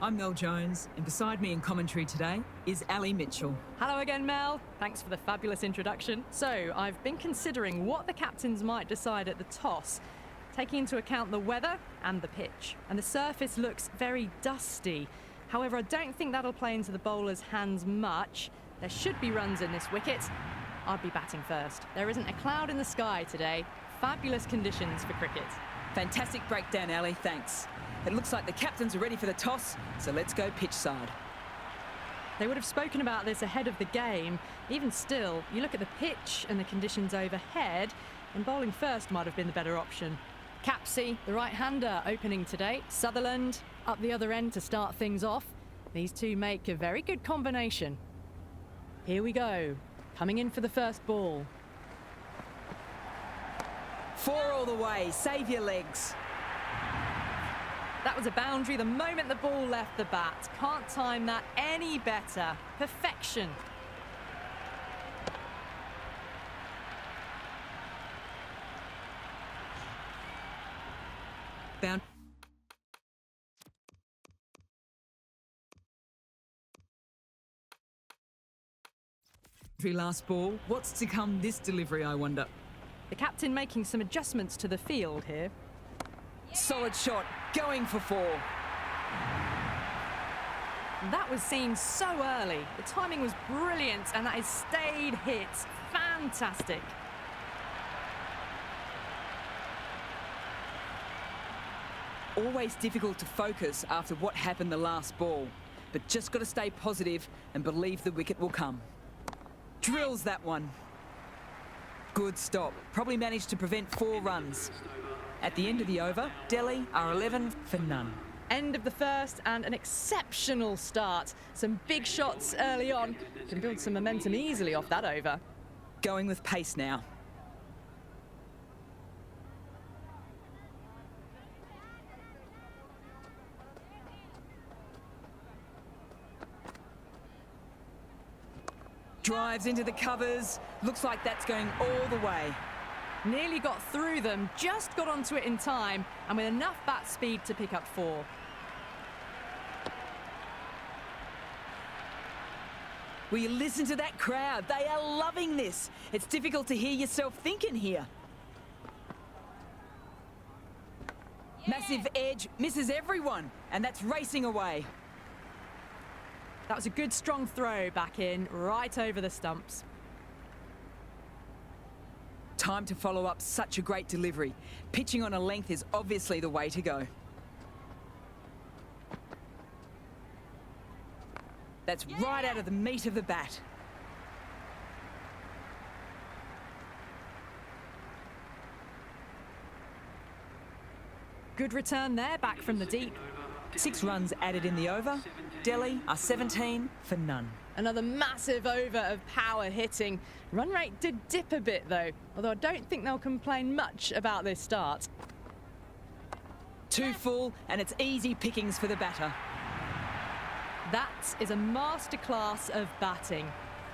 I'm Mel Jones, and beside me in commentary today is Ali Mitchell. Hello again, Mel. Thanks for the fabulous introduction. So, I've been considering what the captains might decide at the toss, taking into account the weather and the pitch. And the surface looks very dusty. However, I don't think that'll play into the bowlers' hands much. There should be runs in this wicket. I'd be batting first. There isn't a cloud in the sky today. Fabulous conditions for cricket. Fantastic breakdown, Ali, thanks. It looks like the captains are ready for the toss, so let's go pitch side. They would have spoken about this ahead of the game. Even still, you look at the pitch and the conditions overhead, and bowling first might have been the better option. Capsey, the right-hander, opening today. Sutherland, up the other end to start things off. These two make a very good combination. Here we go. Coming in for the first ball. 4 all the way, save your legs. That was a boundary the moment the ball left the bat. Can't time that any better. Perfection. Boundary last ball. What's to come this delivery, I wonder? The captain making some adjustments to the field here. Solid shot, going for 4. That was seen so early. The timing was brilliant, and that has stayed hit. Fantastic. Always difficult to focus after what happened the last ball, but just got to stay positive and believe the wicket will come. Drills that one. Good stop. Probably managed to prevent 4 runs. At the end of the over, Delhi are 11 for none. End of the first and an exceptional start. Some big shots early on. Can build some momentum easily off that over. Going with pace now. Drives into the covers. Looks like that's going all the way. Nearly got through them, just got onto it in time, and with enough bat speed to pick up 4. Will you listen to that crowd? They are loving this. It's difficult to hear yourself thinking here. Massive edge, misses everyone, and that's racing away. That was a good strong throw back in, right over the stumps. Time to follow up such a great delivery. Pitching on a length is obviously the way to go. That's right out of the meat of the bat. Good return there, back from the deep. 6 runs added in the over. Delhi are 17 for none. Another massive over of power hitting. Run rate did dip a bit though, although I don't think they'll complain much about this start. 2 full, and it's easy pickings for the batter. That is a masterclass of batting.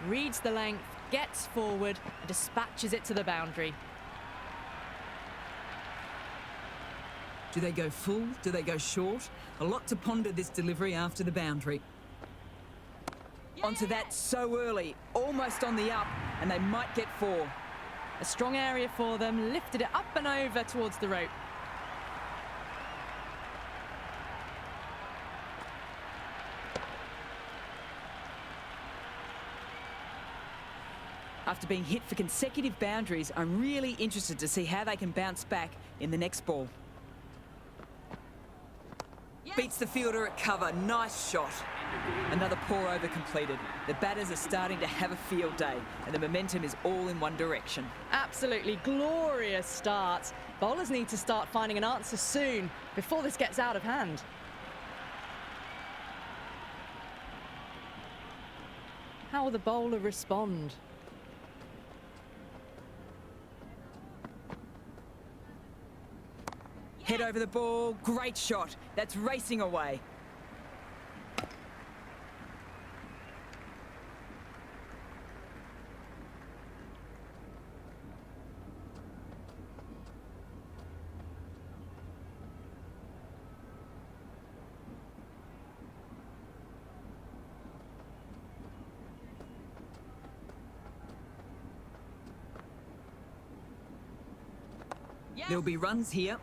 Reads the length, gets forward, and dispatches it to the boundary. Do they go full? Do they go short? A lot to ponder this delivery after the boundary. Onto that so early, almost on the up, and they might get 4. A strong area for them, lifted it up and over towards the rope. After being hit for consecutive boundaries, I'm really interested to see how they can bounce back in the next ball. Beats the fielder at cover. Nice shot. Another poor over completed. The batters are starting to have a field day, and the momentum is all in one direction. Absolutely glorious start. Bowlers need to start finding an answer soon, before this gets out of hand. How will the bowler respond? Head over the ball. Great shot. That's racing away. There'll be runs here.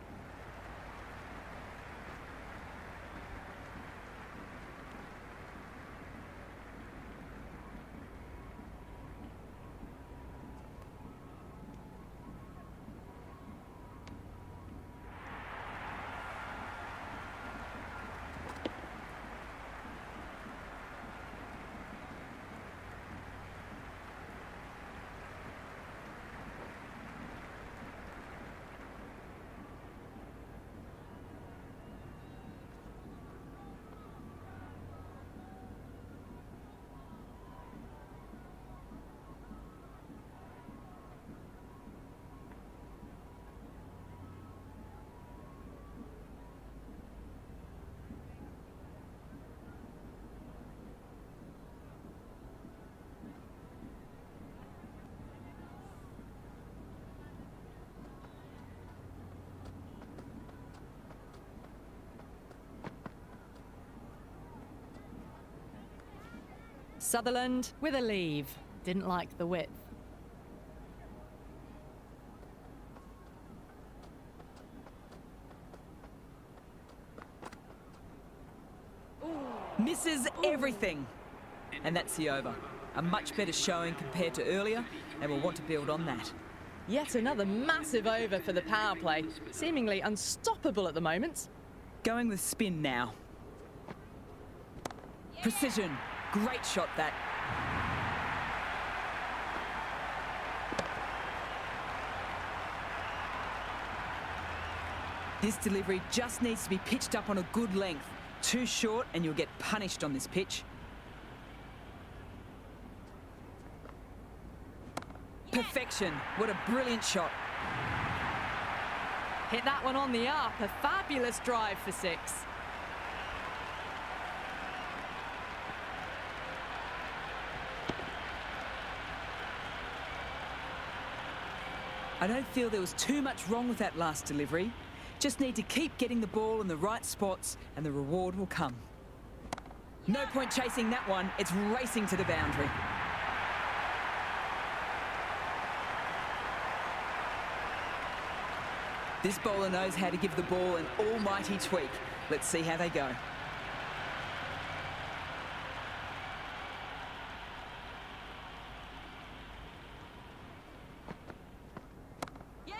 Sutherland with a leave. Didn't like the width. Misses everything. And that's the over. A much better showing compared to earlier, and we'll want to build on that. Yet another massive over for the power play. Seemingly unstoppable at the moment. Going with spin now. Precision. Great shot, that. This delivery just needs to be pitched up on a good length. Too short and you'll get punished on this pitch. Perfection. What a brilliant shot. Hit that one on the up. A fabulous drive for 6. I don't feel there was too much wrong with that last delivery. Just need to keep getting the ball in the right spots and the reward will come. No point chasing that one. It's racing to the boundary. This bowler knows how to give the ball an almighty tweak. Let's see how they go.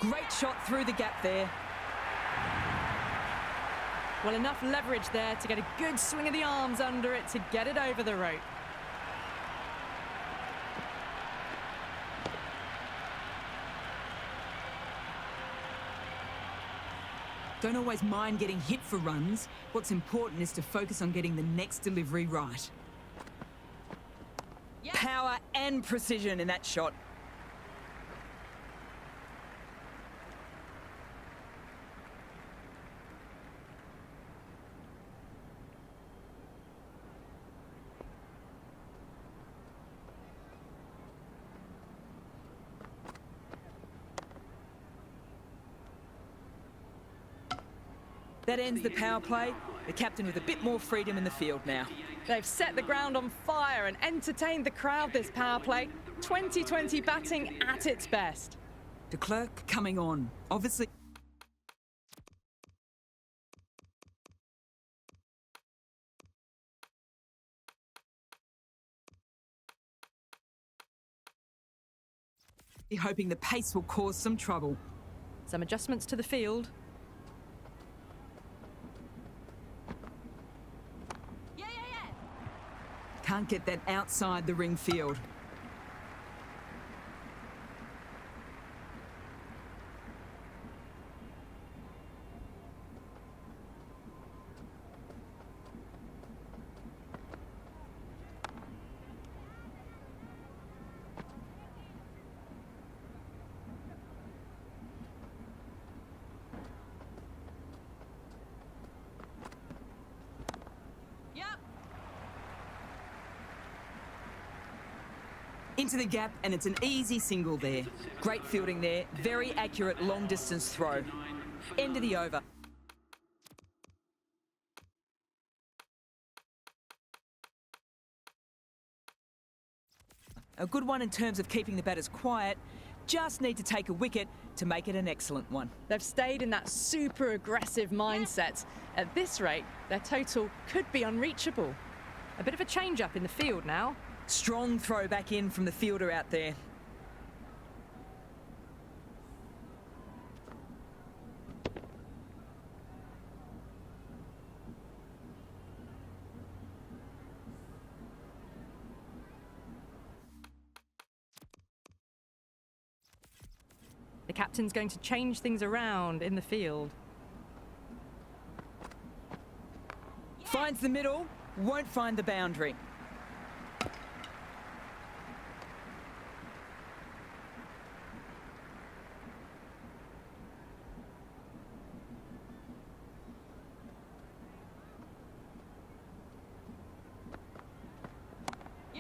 Great shot through the gap there. Well, enough leverage there to get a good swing of the arms under it to get it over the rope. Don't always mind getting hit for runs. What's important is to focus on getting the next delivery right. Yep. Power and precision in that shot. That ends the power play. The captain with a bit more freedom in the field now. They've set the ground on fire and entertained the crowd this power play. 2020 batting at its best. De Klerk coming on. Obviously. Hoping the pace will cause some trouble. Some adjustments to the field. Can't get that outside the ring field. Into the gap, and it's an easy single there. Great fielding there. Very accurate long-distance throw. End of the over. A good one in terms of keeping the batters quiet. just need to take a wicket to make it an excellent one. They've stayed in that super aggressive mindset. At this rate, their total could be unreachable. A bit of a change-up in the field now. Strong throw back in from the fielder out there. The captain's going to change things around in the field. Finds the middle, won't find the boundary.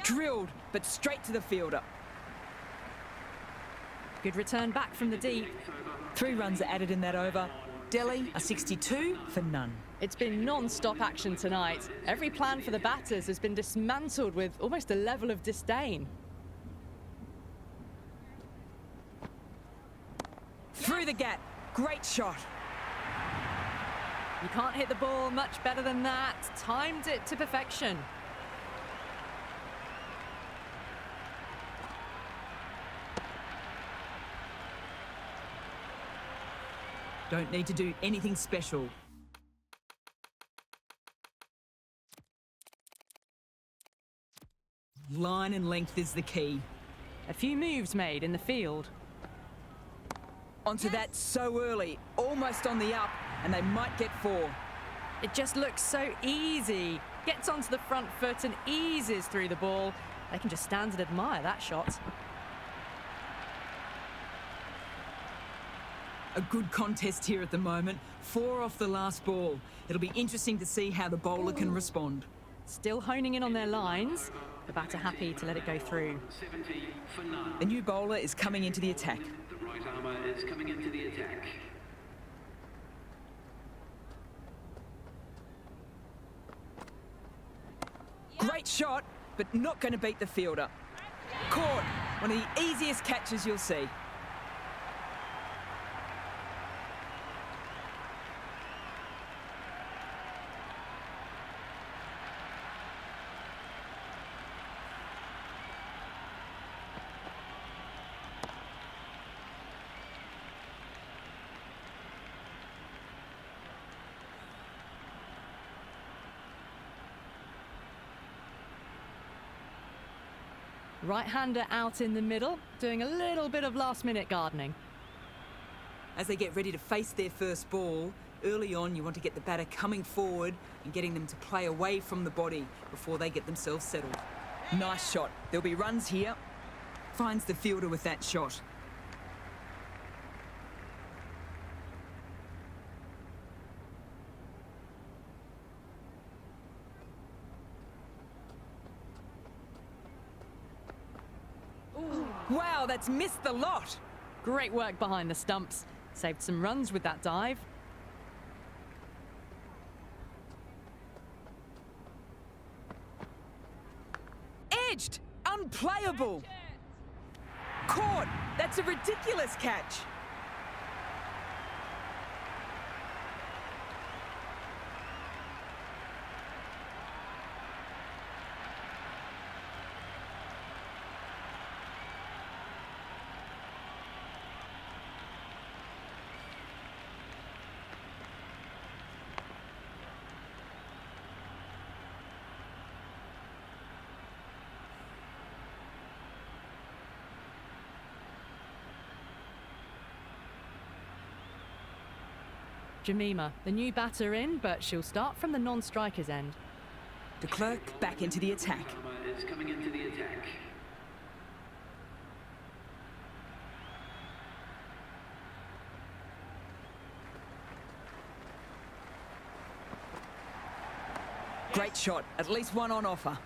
Drilled, but straight to the fielder. Good return back from the deep. 3 runs are added in that over. Delhi are 62 for none. It's been non-stop action tonight. Every plan for the batters has been dismantled with almost a level of disdain. Through the gap. Great shot. You can't hit the ball much better than that. Timed it to perfection. Don't need to do anything special. Line and length is the key. A few moves made in the field. Onto that so early, almost on the up, and they might get 4. It just looks so easy. Gets onto the front foot and eases through the ball. They can just stand and admire that shot. A good contest here at the moment. 4 off the last ball. It'll be interesting to see how the bowler can respond. Still honing in on their lines. The batter happy to let it go through. The new bowler is coming into the attack. The right armour is coming into the attack. Great shot, but not going to beat the fielder. Caught. One of the easiest catches you'll see. Right-hander out in the middle, doing a little bit of last-minute gardening. As they get ready to face their first ball, early on you want to get the batter coming forward and getting them to play away from the body before they get themselves settled. Nice shot. There'll be runs here. Finds the fielder with that shot. Wow, that's missed the lot. Great work behind the stumps. Saved some runs with that dive. Edged! Unplayable! Caught! That's a ridiculous catch! Jemima, the new batter in, but she'll start from the non-striker's end. De Klerk back into the attack. Armour is coming into the attack. Great shot. At least one on offer.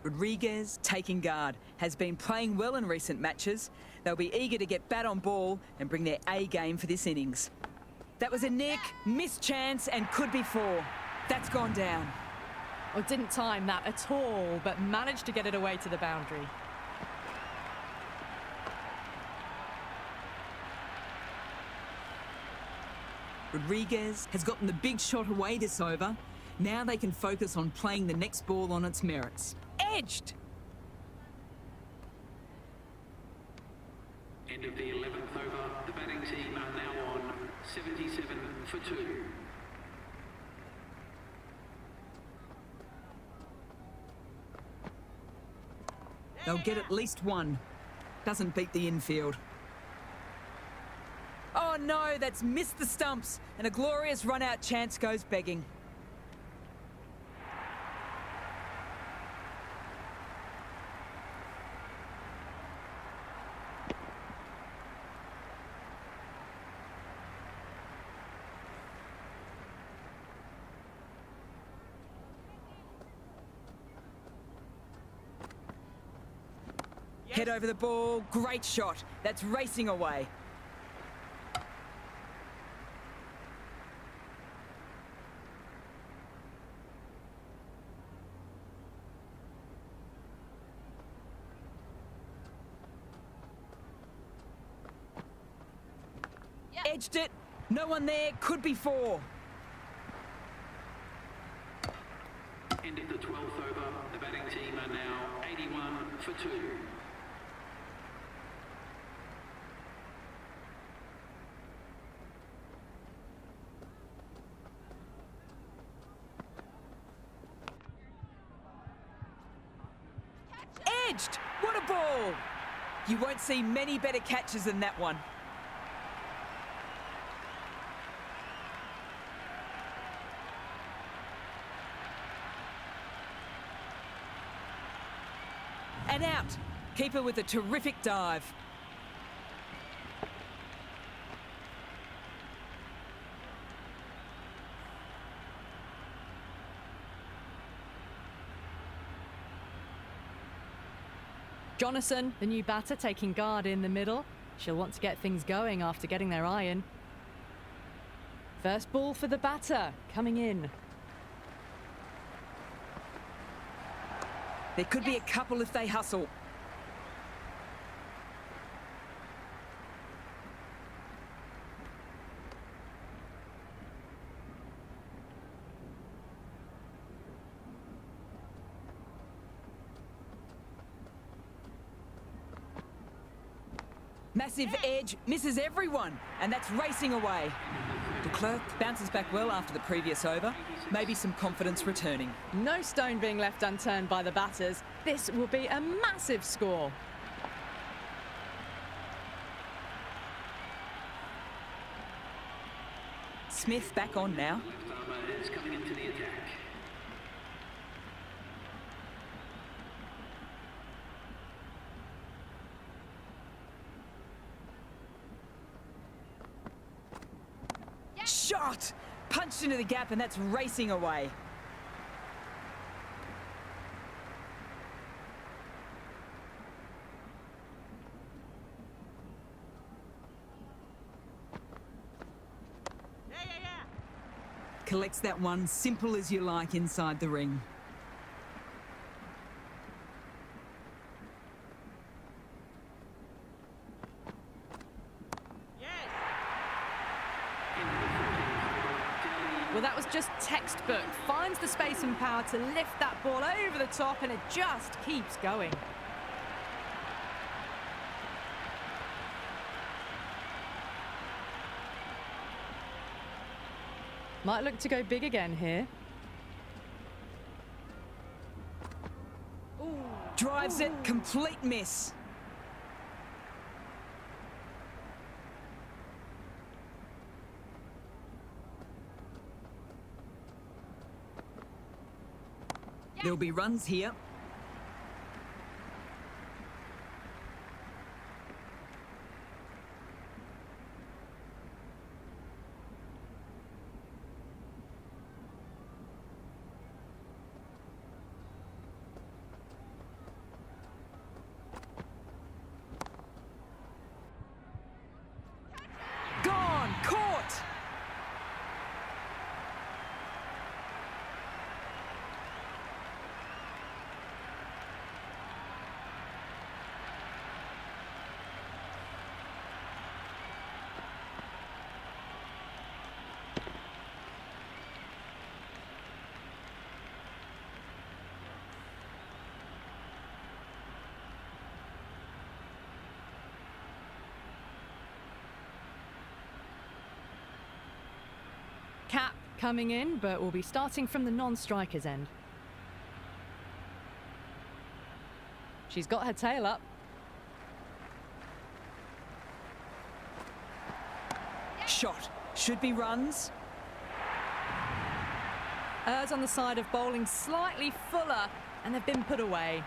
Rodriguez, taking guard, has been playing well in recent matches. They'll be eager to get bat on ball and bring their A game for this innings. That was a nick, missed chance, and could be 4. That's gone down. Or didn't time that at all, but managed to get it away to the boundary. Rodriguez has gotten the big shot away this over. Now they can focus on playing the next ball on its merits. Edged! End of the 11th over. The batting team are now on 77 for 2. They'll get at least one. Doesn't beat the infield. Oh no, that's missed the stumps, and a glorious run-out chance goes begging. Head over the ball, great shot. That's racing away. Edged it. No one there. Could be 4. End of the 12th over. The batting team are now 81 for 2. Edged! What a ball! You won't see many better catches than that one. And out. Keeper with a terrific dive. Jonathan, the new batter, taking guard in the middle. She'll want to get things going after getting their iron. First ball for the batter, coming in. There could be a couple if they hustle. Massive edge, misses everyone, and that's racing away. De Klerk bounces back well after the previous over. Maybe some confidence returning. No stone being left unturned by the batters. This will be a massive score. Smith back on now. Left armour is coming into the attack. Shot! Punched into the gap, and that's racing away. Collects that one, simple as you like, inside the ring. Well, that was just textbook. Finds the space and power to lift that ball over the top, and it just keeps going. Might look to go big again here. Drives it, complete miss. There'll be runs here. Gone! Caught! coming in, but we'll be starting from the non-striker's end. She's got her tail up. Shot. Should be runs. Errs on the side of bowling slightly fuller, and they've been put away.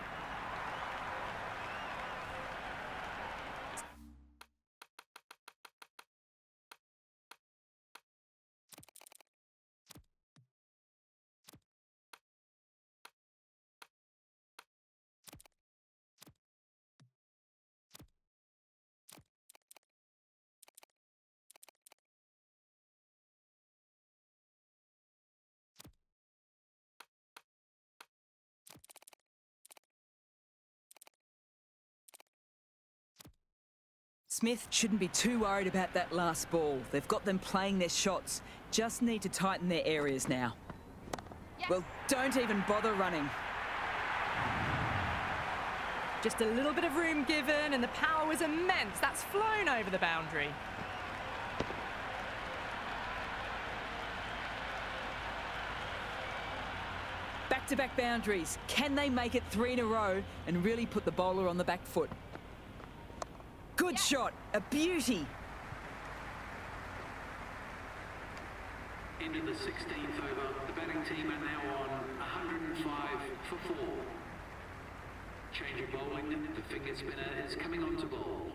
Smith shouldn't be too worried about that last ball. They've got them playing their shots. Just need to tighten their areas now. Yes. Well, don't even bother running. Just a little bit of room given, and the power was immense. That's flown over the boundary. Back-to-back boundaries. Can they make it 3 in a row and really put the bowler on the back foot? Good shot, a beauty. Into the 16th over, the batting team are now on 105 for 4. Change of bowling, the finger spinner is coming on to bowl.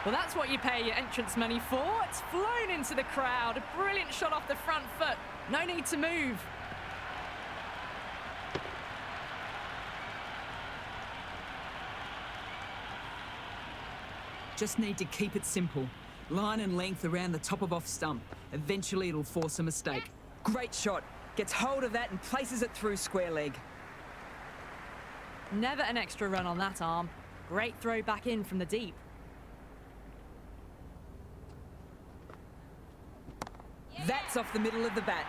Well, that's what you pay your entrance money for. It's flown into the crowd. A brilliant shot off the front foot. No need to move. Just need to keep it simple. Line and length around the top of off stump. Eventually it'll force a mistake. Great shot. Gets hold of that and places it through square leg. Never an extra run on that arm. Great throw back in from the deep. That's off the middle of the bat.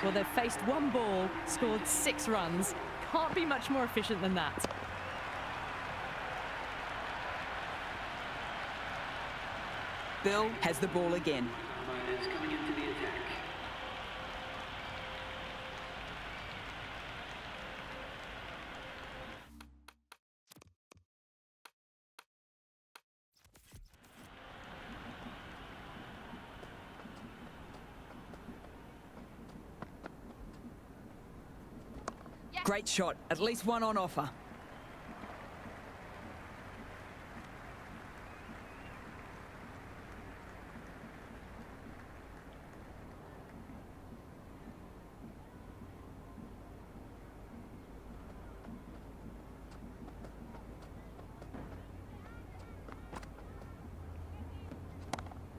Well, they've faced one ball, scored 6 runs. Can't be much more efficient than that. Bill has the ball again. Coming into the attack. Great shot. At least one on offer.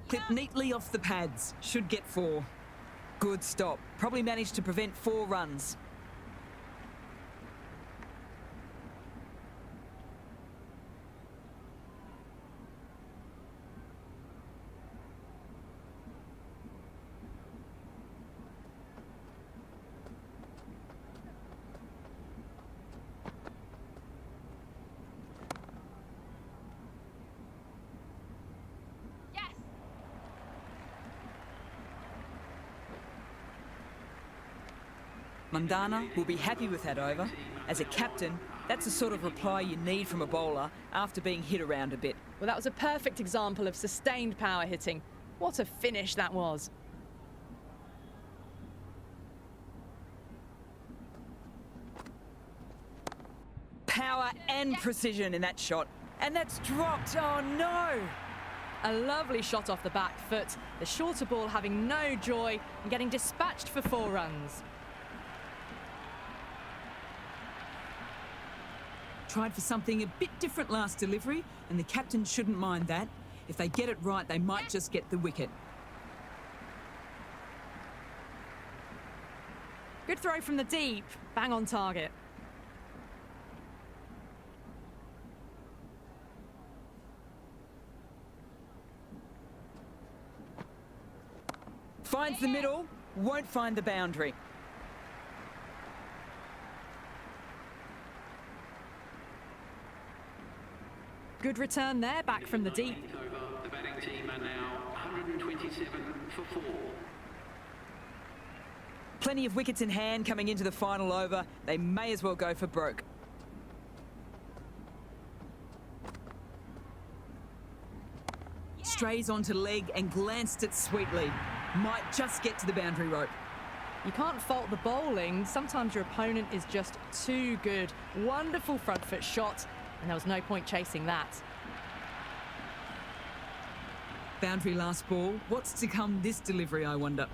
Clipped neatly off the pads. Should get 4. Good stop. Probably managed to prevent 4 runs. Mandana will be happy with that over. As a captain, that's the sort of reply you need from a bowler after being hit around a bit. Well, that was a perfect example of sustained power hitting. What a finish that was. Power and precision in that shot. And that's dropped. Oh, no! A lovely shot off the back foot. The shorter ball having no joy and getting dispatched for 4 runs. Tried for something a bit different last delivery, and the captain shouldn't mind that. If they get it right, they might just get the wicket. Good throw from the deep. Bang on target. Finds the middle, won't find the boundary. Good return there, back from the deep. Over. The batting team are now 127 for 4. Plenty of wickets in hand coming into the final over. They may as well go for broke. Strays onto leg and glanced it sweetly. Might just get to the boundary rope. You can't fault the bowling. Sometimes your opponent is just too good. Wonderful front foot shot, and there was no point chasing that. Boundary last ball. What's to come this delivery, I wonder?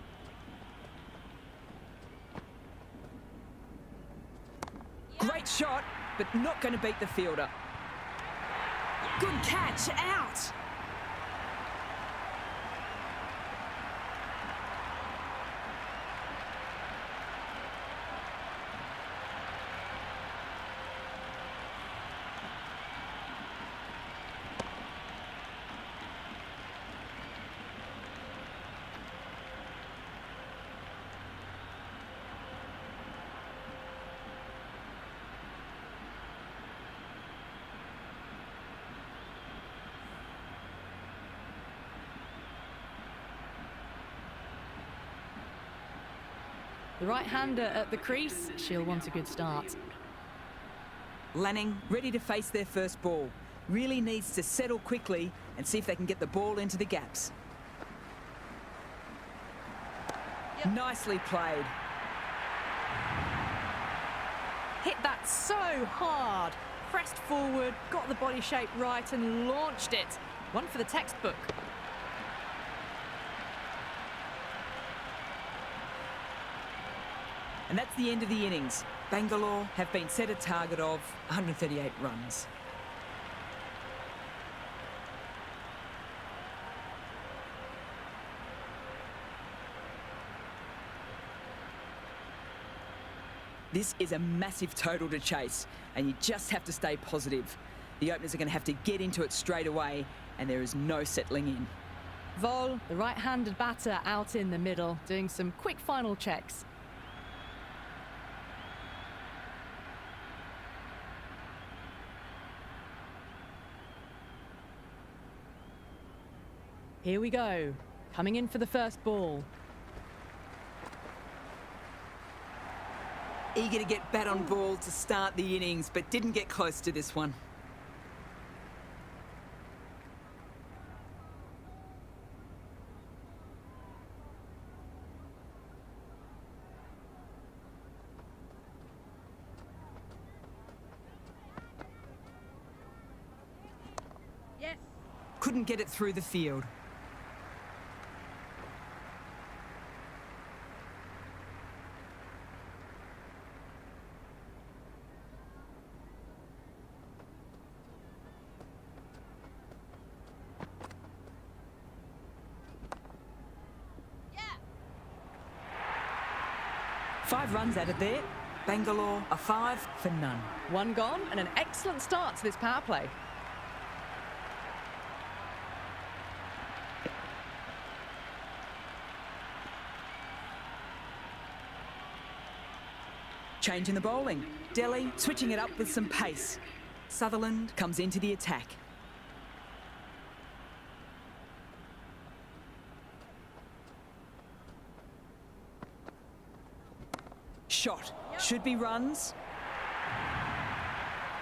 Great shot, but not going to beat the fielder. Good catch, out! The right-hander at the crease, she'll want a good start. Lanning ready to face their first ball. Really needs to settle quickly and see if they can get the ball into the gaps. Yep. Nicely played. Hit that so hard. Pressed forward, got the body shape right and launched it. One for the textbook. And that's the end of the innings. Bangalore have been set a target of 138 runs. This is a massive total to chase, and you just have to stay positive. The openers are going to have to get into it straight away, and there is no settling in. Vol, the right-handed batter, out in the middle, doing some quick final checks. Here we go, coming in for the first ball. Eager to get bat on ball to start the innings, but didn't get close to this one. Yes. Couldn't get it through the field. Five runs added there. Bangalore a 5 for none. One gone and an excellent start to this power play. Change in the bowling. Delhi switching it up with some pace. Sutherland comes into the attack. Shot. Should be runs.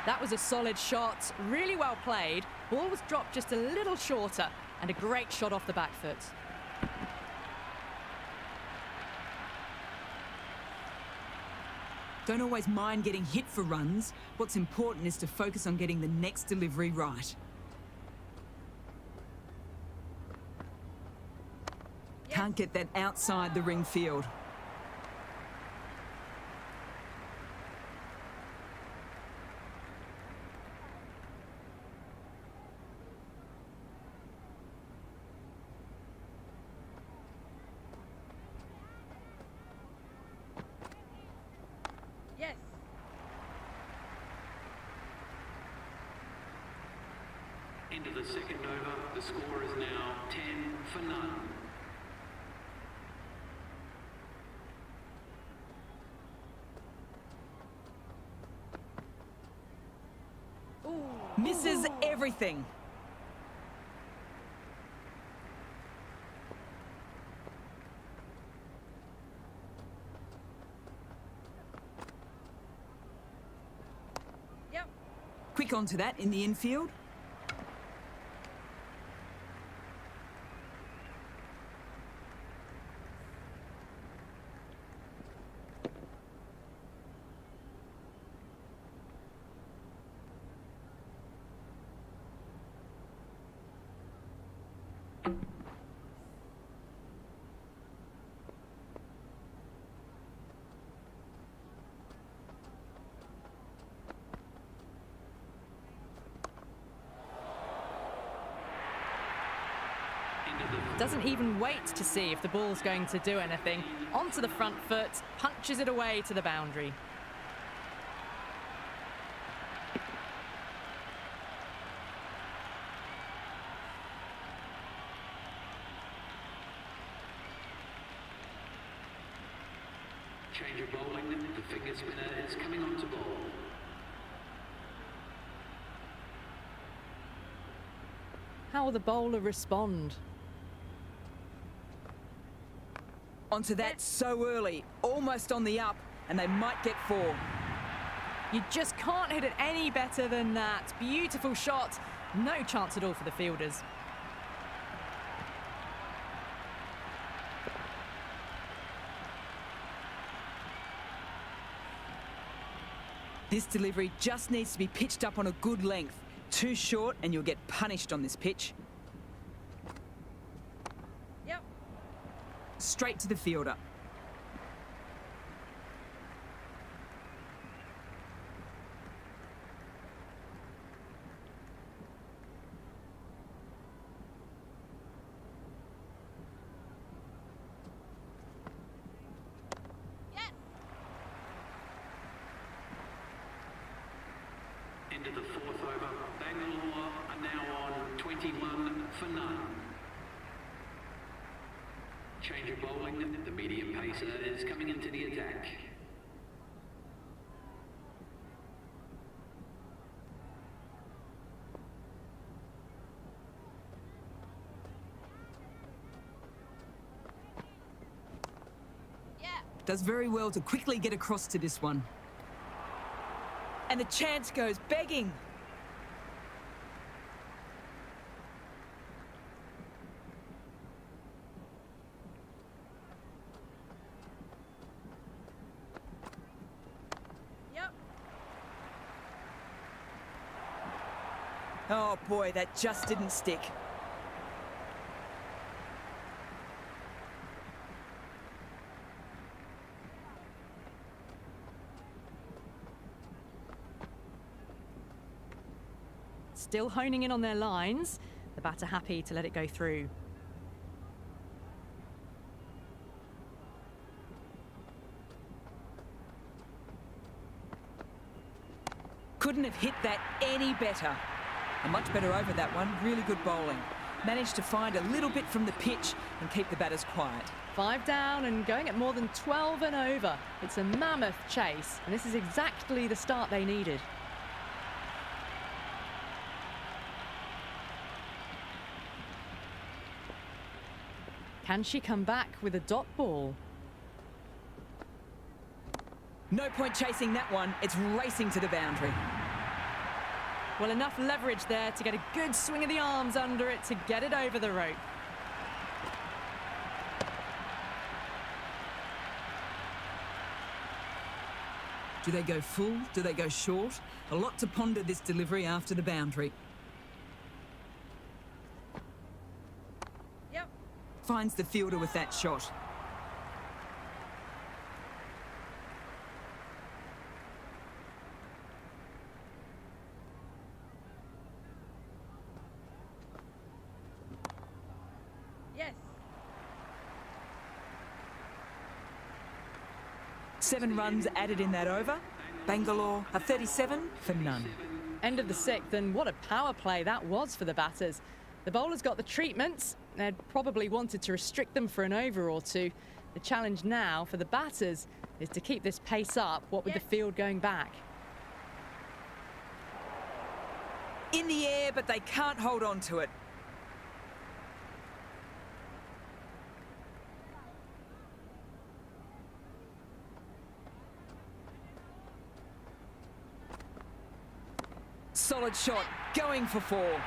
That was a solid shot, really well played. Ball was dropped just a little shorter, and a great shot off the back foot. Don't always mind getting hit for runs. What's important is to focus on getting the next delivery right. Can't get that outside the ring field. Yes. Into the second over, the score is now 10 for none. Misses everything. Yep. Quick onto that in the infield. Doesn't even wait to see if the ball's going to do anything. Onto the front foot, punches it away to the boundary. Change of bowling. The finger spinner is coming on to bowl. How will the bowler respond? Onto that so early, almost on the up, and they might get 4. You just can't hit it any better than that. Beautiful shot. No chance at all for the fielders. This delivery just needs to be pitched up on a good length. Too short and you'll get punished on this pitch. Yep. Straight to the fielder. Into the 4th over. Bangalore are now on 21 for none. Change of bowling. The medium pacer is coming into the attack. Does very well to quickly get across to this one. And the chance goes begging. Yep. Oh boy, that just didn't stick. Still honing in on their lines. The batter happy to let it go through. Couldn't have hit that any better. A much better over that one. Really good bowling. Managed to find a little bit from the pitch and keep the batters quiet. 5 down and going at more than 12 and over. It's a mammoth chase, and this is exactly the start they needed. Can she come back with a dot ball? No point chasing that one. It's racing to the boundary. Well, enough leverage there to get a good swing of the arms under it to get it over the rope. Do they go full? Do they go short? A lot to ponder this delivery after the boundary. Yep. Finds the fielder with that shot. Yes. 7 runs added in that over. Bangalore are 37 for none. End of the 6th, and what a power play that was for the batters. The bowlers got the treatments. They'd probably wanted to restrict them for an over or two. The challenge now for the batters is to keep this pace up, what with the field going back. In the air, but they can't hold on to it. Solid shot, going for 4.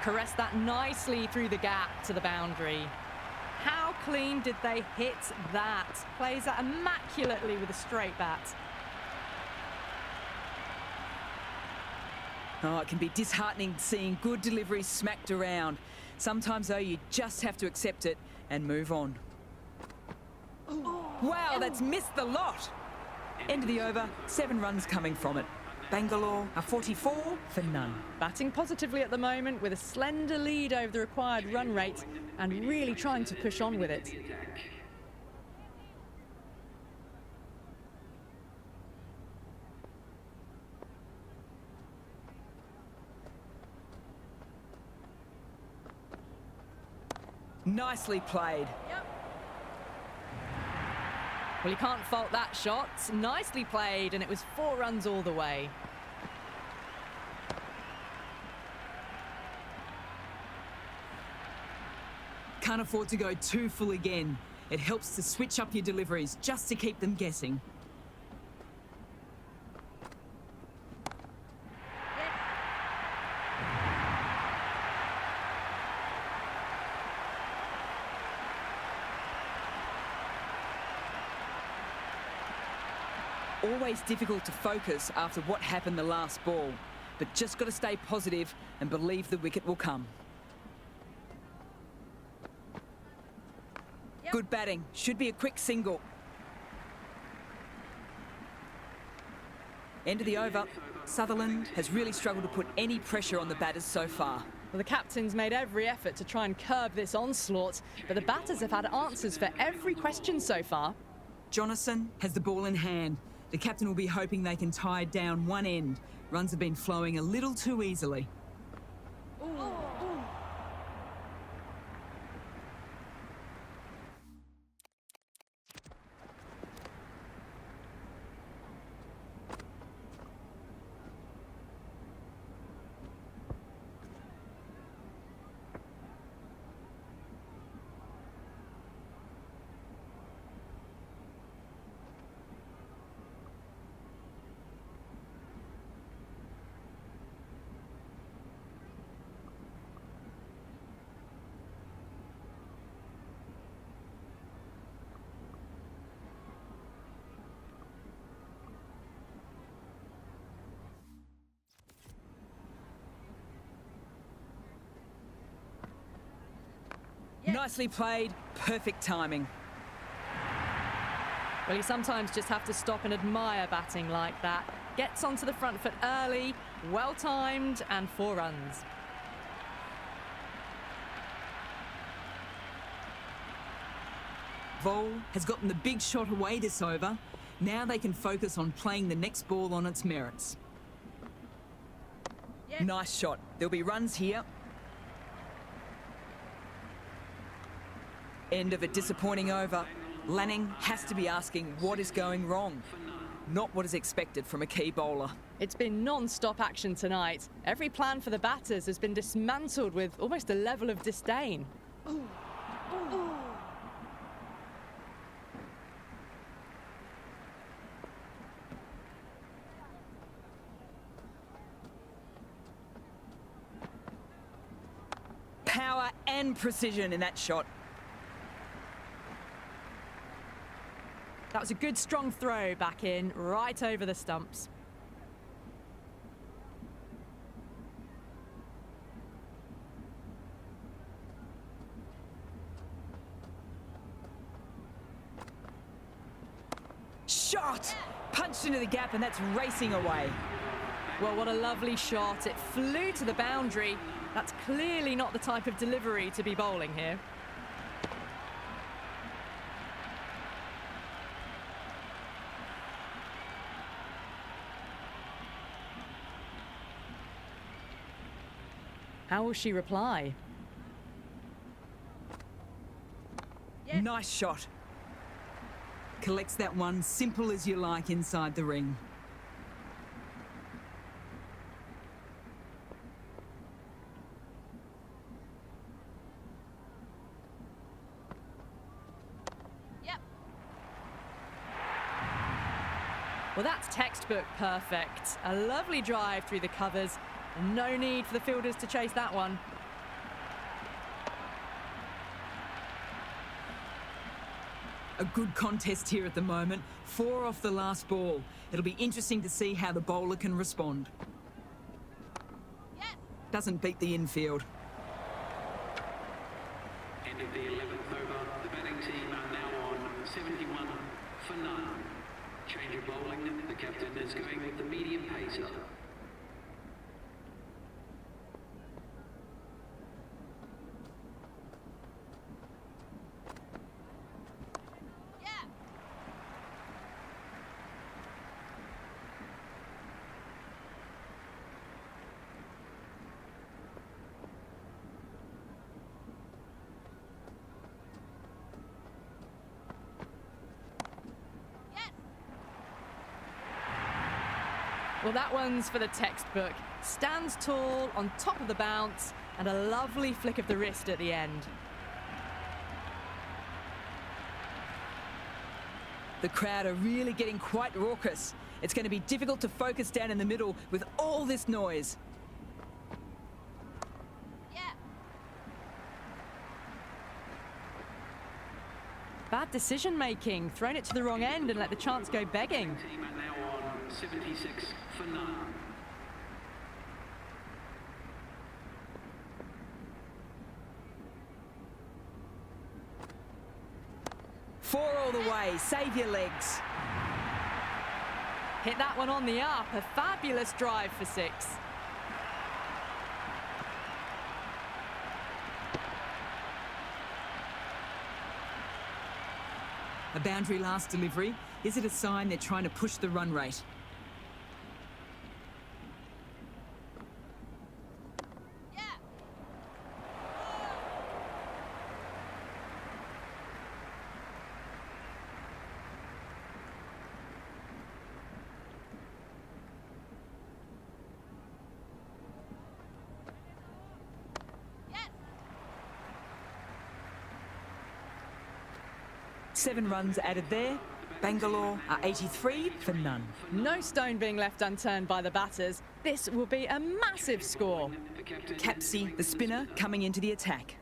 Caressed that nicely through the gap to the boundary. How clean did they hit that? Plays that immaculately with a straight bat. Oh, it can be disheartening seeing good deliveries smacked around. Sometimes, though, you just have to accept it and move on. Wow, that's missed the lot. End of the over, 7 runs coming from it. Bangalore are 44 for none. Batting positively at the moment with a slender lead over the required run rate and really trying to push on with it. Nicely played. Well, you can't fault that shot. Nicely played, and it was 4 runs all the way. Can't afford to go too full again. It helps to switch up your deliveries just to keep them guessing. Always difficult to focus after what happened the last ball, but just got to stay positive and believe the wicket will come. Good batting. Should be a quick single. End of the over. Sutherland has really struggled to put any pressure on the batters so far. Well, the captain's made every effort to try and curb this onslaught, but the batters have had answers for every question so far. Jonathan has the ball in hand. The captain will be hoping they can tie down one end. Runs have been flowing a little too easily. Nicely played, perfect timing. Well, you sometimes just have to stop and admire batting like that. Gets onto the front foot early, well-timed, and 4 runs. Vol has gotten the big shot away this over. Now they can focus on playing the next ball on its merits. Nice shot. There'll be runs here. End of a disappointing over. Lanning has to be asking what is going wrong. Not what is expected from a key bowler. It's been non-stop action tonight. Every plan for the batters has been dismantled with almost a level of disdain. Power and precision in that shot. That was a good strong throw back in, right over the stumps. Shot! Punched into the gap, and that's racing away. Well, what a lovely shot. It flew to the boundary. That's clearly not the type of delivery to be bowling here. How will she reply? Nice shot. Collects that one, simple as you like, inside the ring. Well, that's textbook perfect. A lovely drive through the covers. No need for the fielders to chase that one. A good contest here at the moment. 4 off the last ball. It'll be interesting to see how the bowler can respond. Yes. Doesn't beat the infield. End of the 11th over. The batting team are now on 71 for none. Change of bowling. The captain is going with the medium pacer. Yeah. Yes. Well, that one's for the textbook. Stands tall, on top of the bounce, and a lovely flick of the wrist at the end. The crowd are really getting quite raucous. It's going to be difficult to focus down in the middle with all this noise. Yeah. Bad decision making. Thrown it to the wrong end and let the chance go begging. Team are now on 76 for none. Four all the way. Save your legs. Hit that one on the up. A fabulous drive for 6. A boundary last delivery. Is it a sign they're trying to push the run rate? Yeah. Yes. 7 runs added there. Bangalore are 83 for none. No stone being left unturned by the batters. This will be a massive score. The captain Capsey, the spinner, coming into the attack.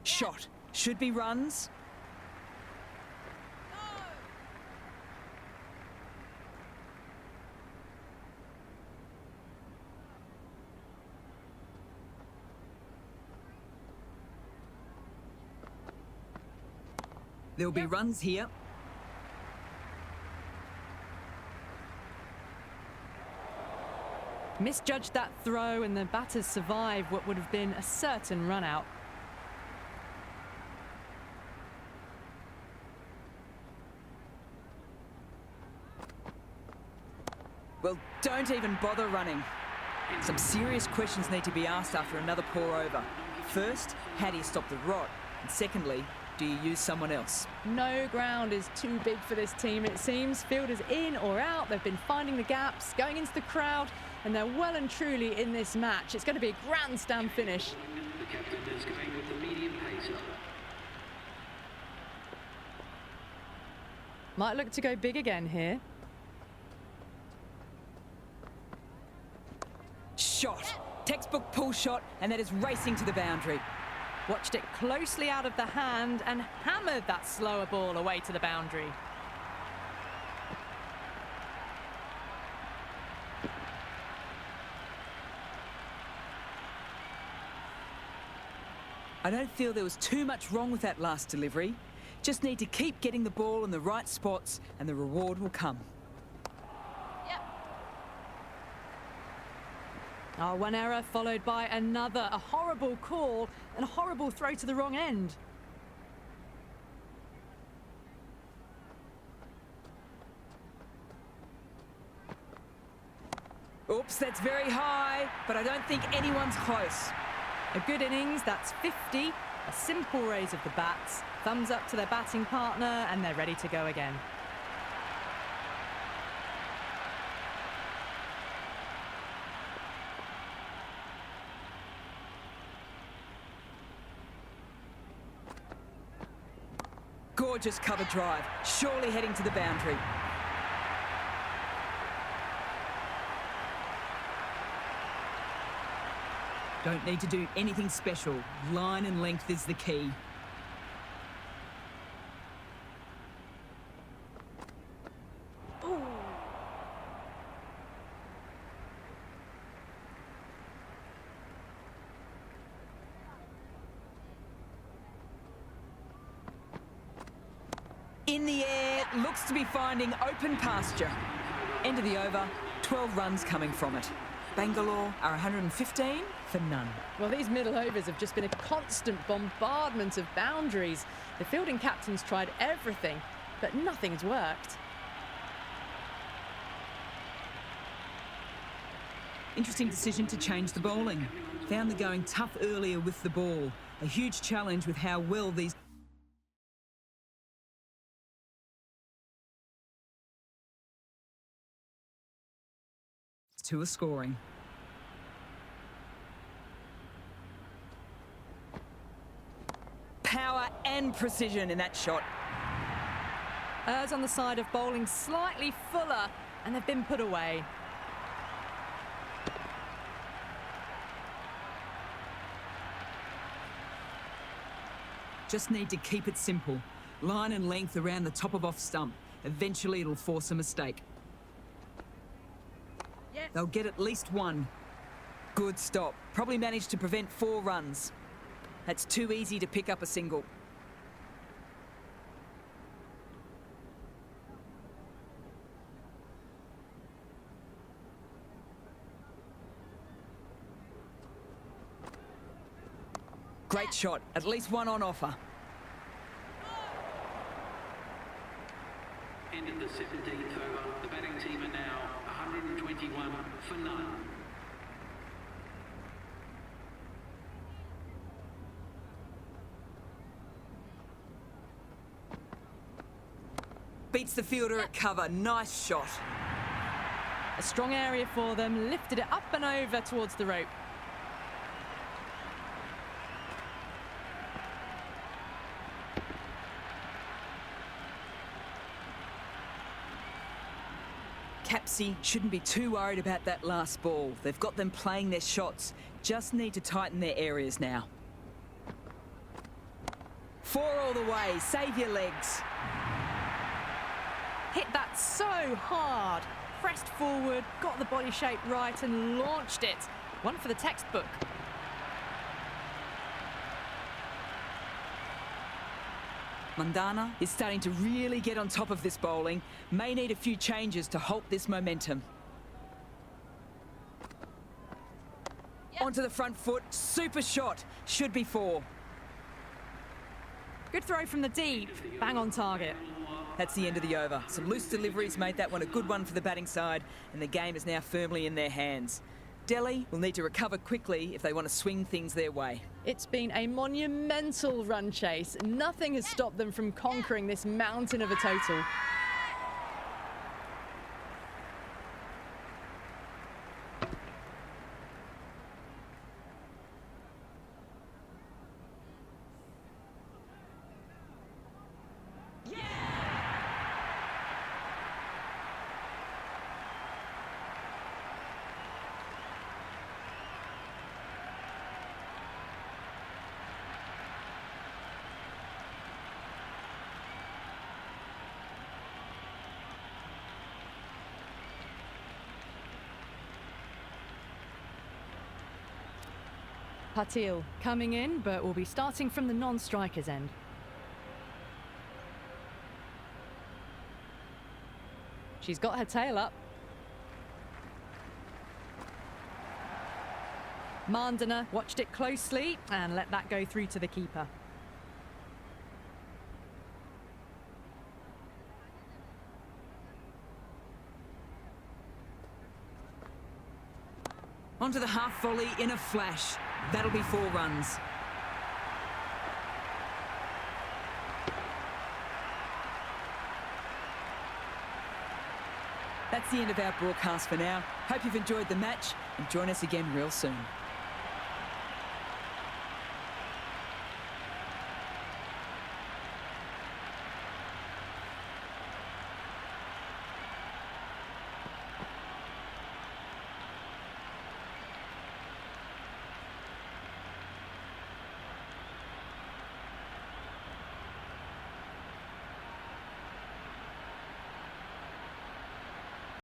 Shot. Should be runs. There'll be runs here. Misjudged that throw and the batters survived what would have been a certain run out. Well, don't even bother running. Some serious questions need to be asked after another pour over. First, how do you stop the rot? And secondly, do you use someone else? No ground is too big for this team, it seems. Fielders in or out, they've been finding the gaps, going into the crowd, and they're well and truly in this match. It's going to be a grandstand finish. The captain is going with the medium pacer. Might look to go big again here. Shot. Textbook pull shot, and that is racing to the boundary. Watched it closely out of the hand and hammered that slower ball away to the boundary. I don't feel there was too much wrong with that last delivery. Just need to keep getting the ball in the right spots and the reward will come. Yep. Oh, one error followed by another. A horrible call and a horrible throw to the wrong end. Oops, that's very high, but I don't think anyone's close. A good innings, that's 50. A simple raise of the bats. Thumbs up to their batting partner and they're ready to go again. Gorgeous cover drive, surely heading to the boundary. Don't need to do anything special. Line and length is the key. In the air, looks to be finding open pasture. End of the over, 12 runs coming from it. Bangalore are 115 for none. Well, these middle overs have just been a constant bombardment of boundaries. The fielding captains tried everything, but nothing's worked. Interesting decision to change the bowling. Found the going tough earlier with the ball. A huge challenge with how well these two are scoring. Power and precision in that shot. Errs on the side of bowling slightly fuller, and they've been put away. Just need to keep it simple. Line and length around the top of off stump. Eventually it'll force a mistake. Yes. They'll get at least one. Good stop. Probably managed to prevent 4 runs. That's too easy to pick up a single. Great shot. At least one on offer. End of the 17th over. The batting team are now 121 for none. Beats the fielder at cover. Nice shot. A strong area for them, lifted it up and over towards the rope. Capsy shouldn't be too worried about that last ball. They've got them playing their shots. Just need to tighten their areas now. 4 all the way. Save your legs. Hit that so hard. Pressed forward, got the body shape right and launched it. One for the textbook. Mandana is starting to really get on top of this bowling. May need a few changes to halt this momentum. Yep. Onto the front foot. Super shot. Should be 4. Good throw from the deep. Bang on target. That's the end of the over. Some loose deliveries made that one a good one for the batting side, and the game is now firmly in their hands. Delhi will need to recover quickly if they want to swing things their way. It's been a monumental run chase. Nothing has stopped them from conquering this mountain of a total. Patil coming in, but will be starting from the non-striker's end. She's got her tail up. Mandana watched it closely and let that go through to the keeper. Onto the half volley in a flash. That'll be 4 runs. That's the end of our broadcast for now. Hope you've enjoyed the match and join us again real soon.